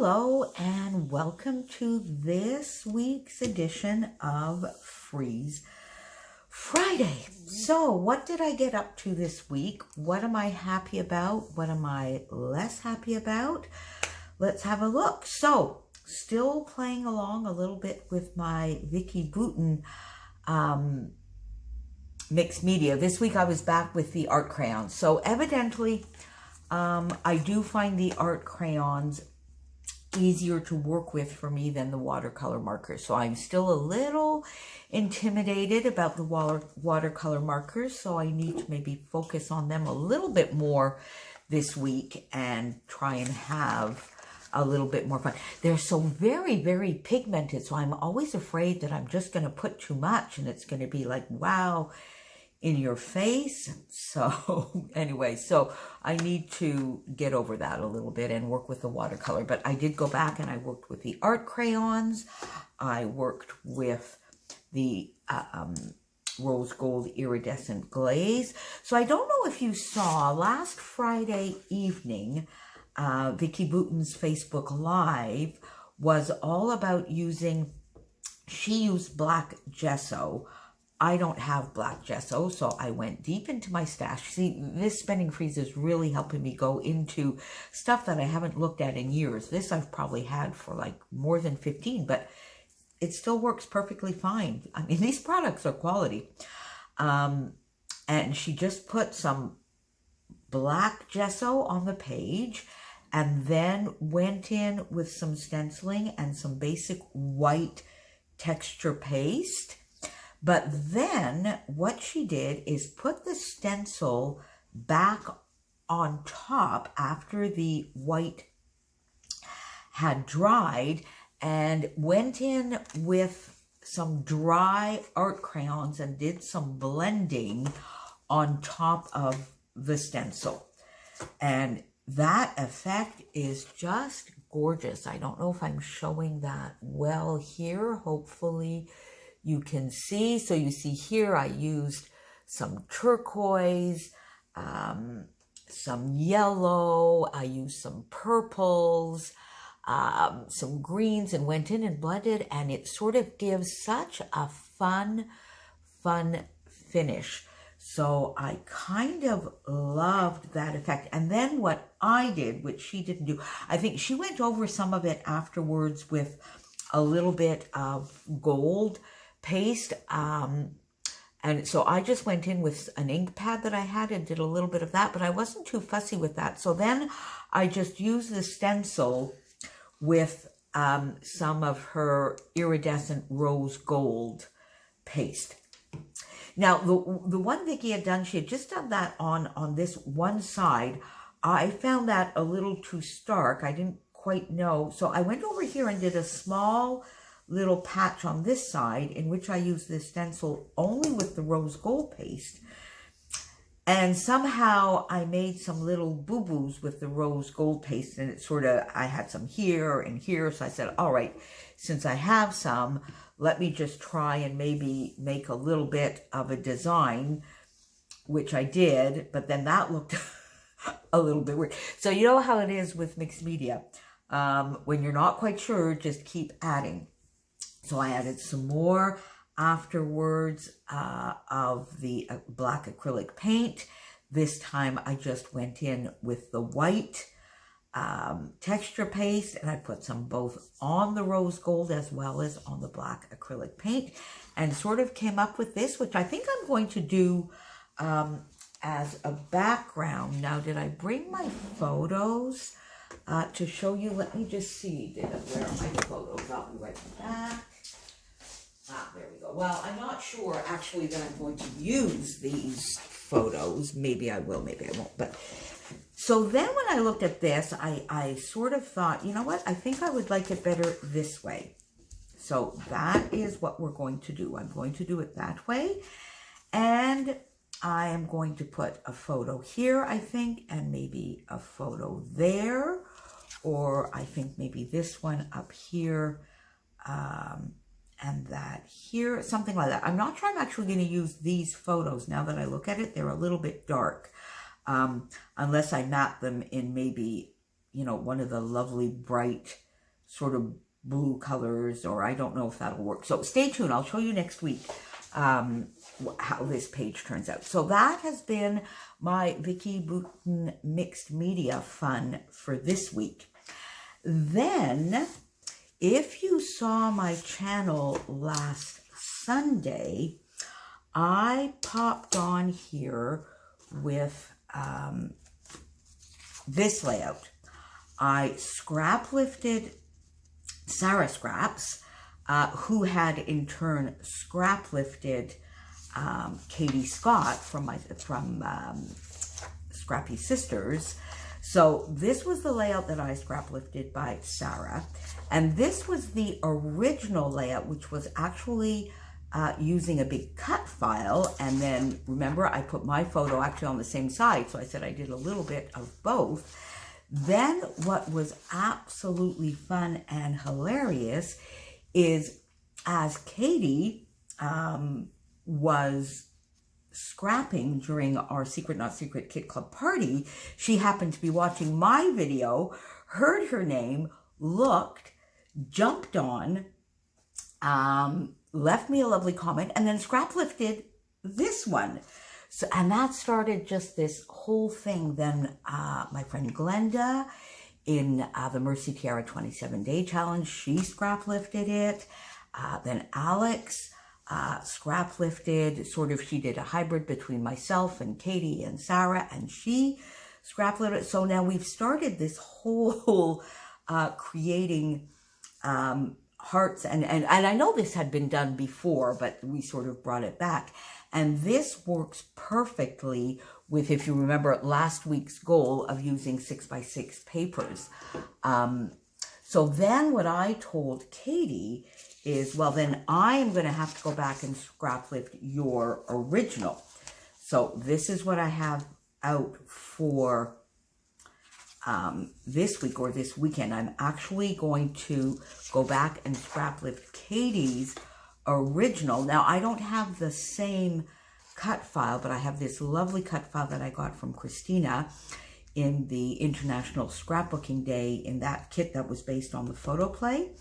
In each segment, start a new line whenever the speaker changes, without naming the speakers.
Hello and welcome to this week's edition of Freeze Friday. So what did I get up to this week? What am I happy about? What am I less happy about? Let's have a look. So still playing along a little bit with my Vicki Boutin mixed media. This week I was back with the art crayons. So evidently I do find the art crayons easier to work with for me than the watercolor markers. So I'm still a little intimidated about the watercolor markers. So I need to maybe focus on them a little bit more this week and try and have a little bit more fun. They're so very, very pigmented. So I'm always afraid that I'm just going to put too much and it's going to be like, wow, in your face. So anyway, so I need to get over that a little bit and work with the watercolor. But I did go back and I worked with the art crayons. I worked with the rose gold iridescent glaze. So I don't know if you saw last Friday evening, Vicki Boutin's Facebook Live was all about she used black gesso. I don't have black gesso, so I went deep into my stash. See, this spending freeze is really helping me go into stuff that I haven't looked at in years. This I've probably had for like more than 15, but it still works perfectly fine. I mean, these products are quality. And she just put some black gesso on the page and then went in with some stenciling and some basic white texture paste. But then what she did is put the stencil back on top after the white had dried and went in with some dry art crayons and did some blending on top of the stencil. And that effect is just gorgeous. I don't know if I'm showing that well here. Hopefully you can see. So you see here I used some turquoise, some yellow, I used some purples, some greens, and went in and blended, and it sort of gives such a fun finish. So I kind of loved that effect. And then what I did, which she didn't do, I think she went over some of it afterwards with a little bit of gold paste, and so I just went in with an ink pad that I had and did a little bit of that, but I wasn't too fussy with that. So then I just used the stencil with some of her iridescent rose gold paste. Now the one Vicki had done, she had just done that on this one side. I found that a little too stark. I didn't quite know, so I went over here and did a small little patch on this side in which I used this stencil only with the rose gold paste. And somehow I made some little boo-boos with the rose gold paste, and it sort of, I had some here and here. So I said, all right, since I have some, let me just try and maybe make a little bit of a design, which I did, but then that looked a little bit weird. So you know how it is with mixed media. When you're not quite sure, just keep adding. So I added some more afterwards of the black acrylic paint. This time I just went in with the white texture paste, and I put some both on the rose gold as well as on the black acrylic paint, and sort of came up with this, which I think I'm going to do as a background. Now, did I bring my photos to show you? Let me just see. Where are my photos? I'll be right back. There we go. Well, I'm not sure actually that I'm going to use these photos. Maybe I will, maybe I won't. But so then when I looked at this, I sort of thought, you know what? I think I would like it better this way. So that is what we're going to do. I'm going to do it that way. And I am going to put a photo here, I think, and maybe a photo there. Or I think maybe this one up here. And that here, something like that. I'm not sure I'm actually going to use these photos. Now that I look at it, they're a little bit dark. Unless I map them in maybe, you know, one of the lovely bright sort of blue colors, or I don't know if that'll work. So stay tuned. I'll show you next week how this page turns out. So that has been my Vicki Boutin mixed media fun for this week. Then, if you saw my channel last Sunday, I popped on here with this layout. I scrap lifted Sarah Scraps, who had in turn scrap lifted Katie Scott from Scrappy Sisters. So this was the layout that I scrap lifted by Sarah, and this was the original layout, which was actually using a big cut file. And then remember, I put my photo actually on the same side, so I said I did a little bit of both. Then what was absolutely fun and hilarious is, as Katie was scrapping during our Secret Not Secret Kit Club party, she happened to be watching my video, heard her name, looked, jumped on, left me a lovely comment, and then scrap lifted this one. So, and that started just this whole thing. Then my friend Glenda in the Mercy Tiara 27-day challenge, she scrap lifted it. Then Alex scrap lifted, sort of, she did a hybrid between myself and Katie and Sarah, and she scrap lifted. So now we've started this whole creating hearts, and I know this had been done before, but we sort of brought it back. And this works perfectly with, if you remember, last week's goal of using 6x6 papers. So then what I told Katie is, well, then I'm going to have to go back and scrap lift your original. So this is what I have out for this week, or this weekend. I'm actually going to go back and scrap lift Katie's original. Now, I don't have the same cut file, but I have this lovely cut file that I got from Christina in the International Scrapbooking Day, in that kit that was based on the photo play.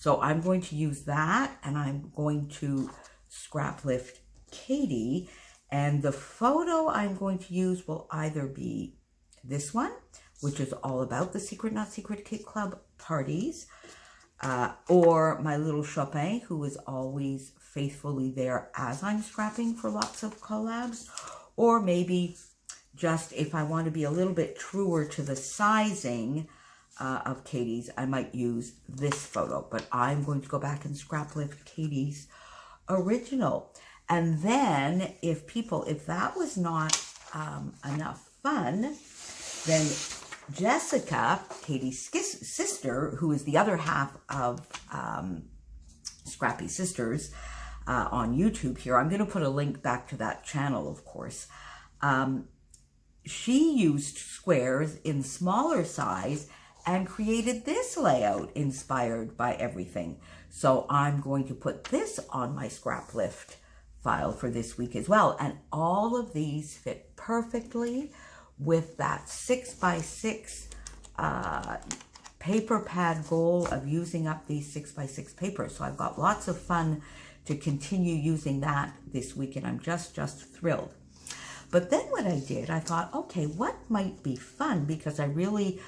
So I'm going to use that, and I'm going to scrap lift Katie, and the photo I'm going to use will either be this one, which is all about the Secret Not Secret Kit Club parties, or my little Chopin, who is always faithfully there as I'm scrapping for lots of collabs, or maybe just if I want to be a little bit truer to the sizing of Katie's, I might use this photo. But I'm going to go back and scrap lift Katie's original. And then if that was not enough fun, then Jessica, Katie's sister, who is the other half of Scrappy Sisters on YouTube here, I'm going to put a link back to that channel, of course. She used squares in smaller size and created this layout inspired by everything. So I'm going to put this on my scrap lift file for this week as well. And all of these fit perfectly with that 6x6 paper pad goal of using up these 6x6 papers. So I've got lots of fun to continue using that this week, and I'm just thrilled. But then what I did, I thought, okay, what might be fun, because I really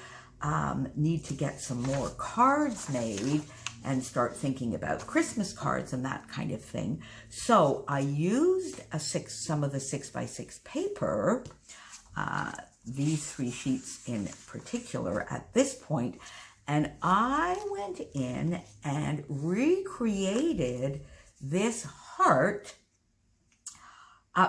need to get some more cards made and start thinking about Christmas cards and that kind of thing. So I used some of the 6x6 paper, these 3 sheets in particular at this point, and I went in and recreated this heart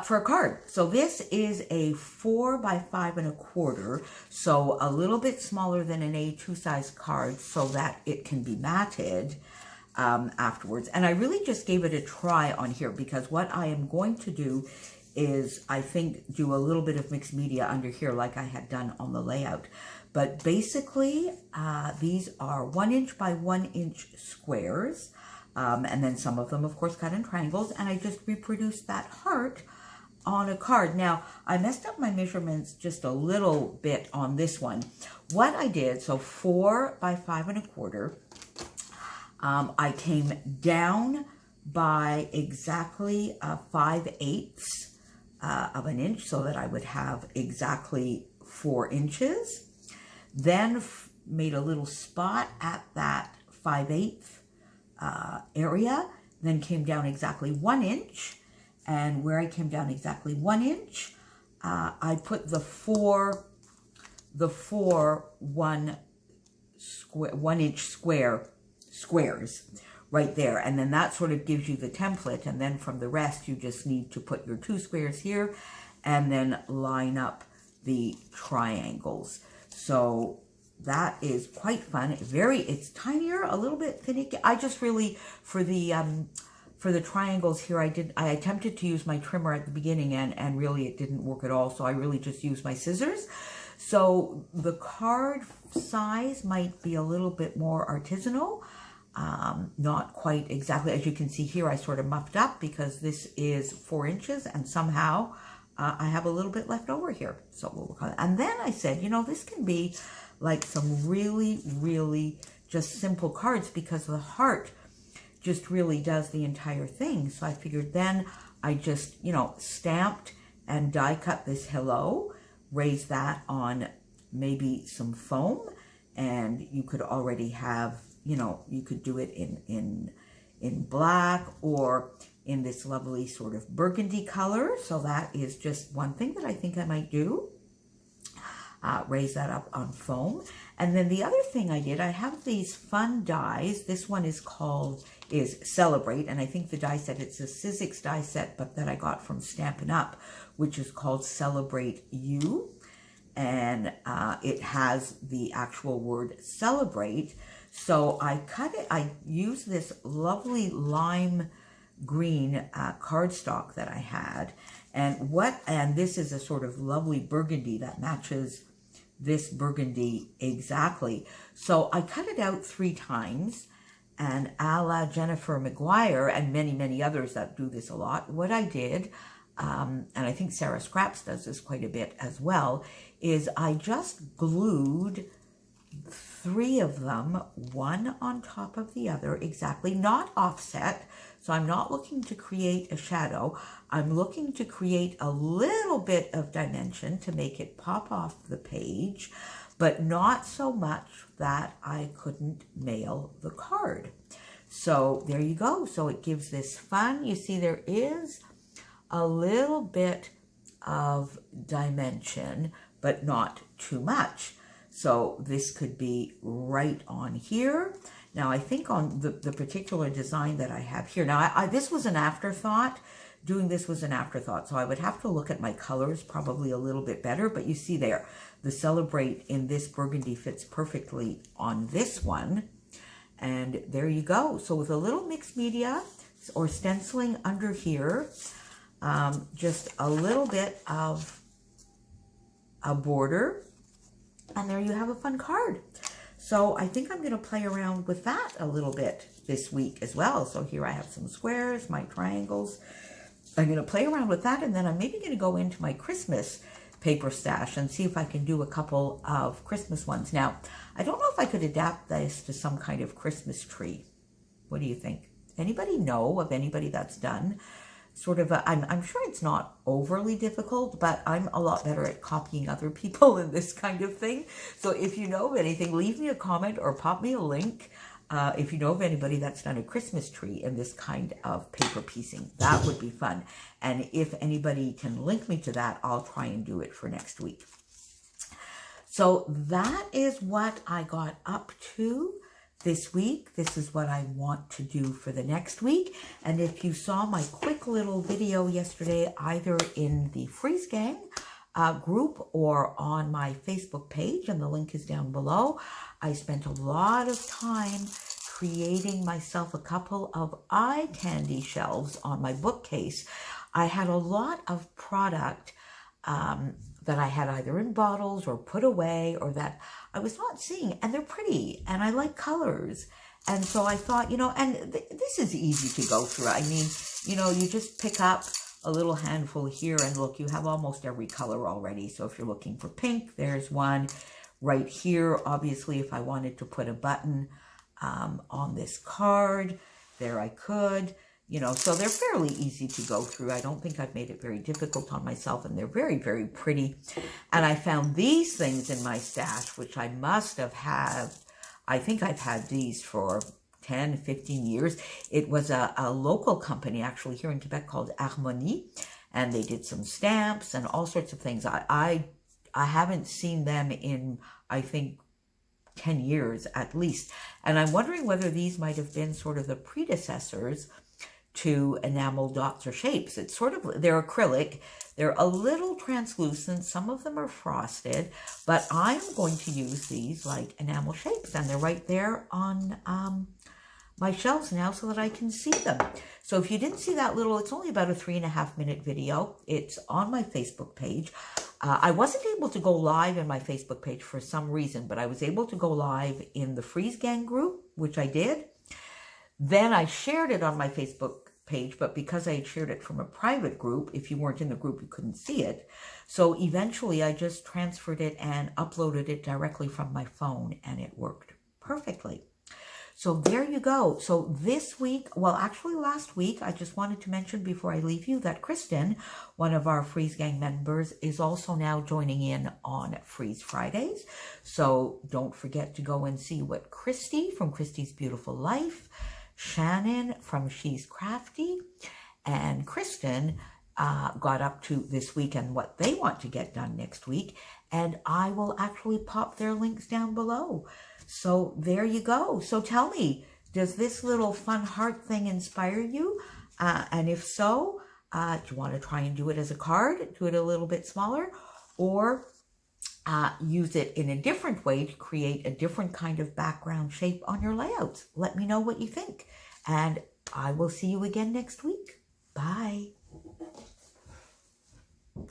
for a card. So this is a 4 by 5 1/4, so a little bit smaller than an A2 size card, so that it can be matted afterwards. And I really just gave it a try on here, because what I am going to do is, I think, do a little bit of mixed media under here like I had done on the layout. But basically, these are 1 inch by 1 inch squares, and then some of them, of course, cut in triangles, and I just reproduced that heart on a card. Now, I messed up my measurements just a little bit on this one. What I did, so 4 by 5 1/4, I came down by exactly 5/8 of an inch so that I would have exactly 4 inches. Then made a little spot at that 5/8 area, then came down exactly 1 inch. And where I came down exactly 1 inch, I put the four 1 inch squares right there. And then that sort of gives you the template. And then from the rest, you just need to put your 2 squares here and then line up the triangles. So that is quite fun. It's tinier, a little bit finicky. I just really, for the triangles here, I attempted to use my trimmer at the beginning and really it didn't work at all. So I really just used my scissors. So the card size might be a little bit more artisanal. Not quite exactly. As you can see here, I sort of muffed up because this is 4 inches and somehow I have a little bit left over here. So we'll work on it. And then I said, you know, this can be like some really, really just simple cards because the heart just really does the entire thing. So I figured then I just, you know, stamped and die cut this hello, raise that on maybe some foam, and you could already have, you know, you could do it in black or in this lovely sort of burgundy color. So that is just one thing that I think I might do. Raise that up on foam. And then the other thing I did, I have these fun dies. This one is Celebrate, and I think the die set, it's a Sizzix die set, but that I got from Stampin' Up, which is called Celebrate You. And it has the actual word celebrate. So I cut it, I used this lovely lime green cardstock that I had. And this is a sort of lovely burgundy that matches this burgundy exactly. So I cut it out 3 times, and a la Jennifer McGuire and many, many others that do this a lot, what I did, and I think Sarah Scraps does this quite a bit as well, is I just glued 3 of them, one on top of the other, exactly, not offset. So I'm not looking to create a shadow. I'm looking to create a little bit of dimension to make it pop off the page, but not so much that I couldn't nail the card. So there you go. So it gives this fun. You see there is a little bit of dimension, but not too much. So this could be right on here. Now, I think on the particular design that I have here, now this was an afterthought. Doing this was an afterthought, so I would have to look at my colors probably a little bit better. But you see there, the Celebrate in this burgundy fits perfectly on this one. And there you go. So with a little mixed media or stenciling under here, just a little bit of a border, and there you have a fun card. So I think I'm going to play around with that a little bit this week as well. So here I have some squares, my triangles. I'm going to play around with that, and then I'm maybe going to go into my Christmas paper stash and see if I can do a couple of Christmas ones. Now, I don't know if I could adapt this to some kind of Christmas tree. What do you think? Anybody know of anybody that's done sort of I'm sure it's not overly difficult, but I'm a lot better at copying other people in this kind of thing. So if you know of anything, leave me a comment or pop me a link. If you know of anybody that's done a Christmas tree in this kind of paper piecing, that would be fun. And if anybody can link me to that, I'll try and do it for next week. So that is what I got up to this week. This is what I want to do for the next week. And if you saw my quick little video yesterday, either in the Freeze Gang group or on my Facebook page, and the link is down below, I spent a lot of time creating myself a couple of eye candy shelves on my bookcase. I had a lot of product that I had either in bottles or put away or that I was not seeing, and they're pretty and I like colors. And so I thought, you know, and this is easy to go through. I mean, you know, you just pick up a little handful here and look, you have almost every color already. So if you're looking for pink, there's one right here. Obviously, if I wanted to put a button on this card. There I could, you know, so they're fairly easy to go through. I don't think I've made it very difficult on myself, and they're very, very pretty. And I found these things in my stash, which I must have had. I think I've had these for 10, 15 years. It was a local company actually here in Quebec called Harmonie, and they did some stamps and all sorts of things. I haven't seen them in, I think, 10 years at least. And I'm wondering whether these might have been sort of the predecessors to enamel dots or shapes. It's sort of, they're acrylic. They're a little translucent. Some of them are frosted, but I'm going to use these like enamel shapes, and they're right there on my shelves now so that I can see them. So if you didn't see that little, it's only about a 3.5-minute video. It's on my Facebook page. I wasn't able to go live in my Facebook page for some reason, but I was able to go live in the Freeze Gang group, which I did. Then I shared it on my Facebook page, but because I had shared it from a private group, if you weren't in the group, you couldn't see it. So eventually I just transferred it and uploaded it directly from my phone, and it worked perfectly. So there you go. So this week, well, actually last week, I just wanted to mention before I leave you that Kristen, one of our Freeze Gang members, is also now joining in on Freeze Fridays. So don't forget to go and see what Christy from Christy's Beautiful Life, Shannon from She's Crafty, and Kristen got up to this week and what they want to get done next week. And I will actually pop their links down below. So there you go. So tell me, does this little fun heart thing inspire you? And if so, do you want to try and do it as a card, do it a little bit smaller, or use it in a different way to create a different kind of background shape on your layouts? Let me know what you think. And I will see you again next week. Bye.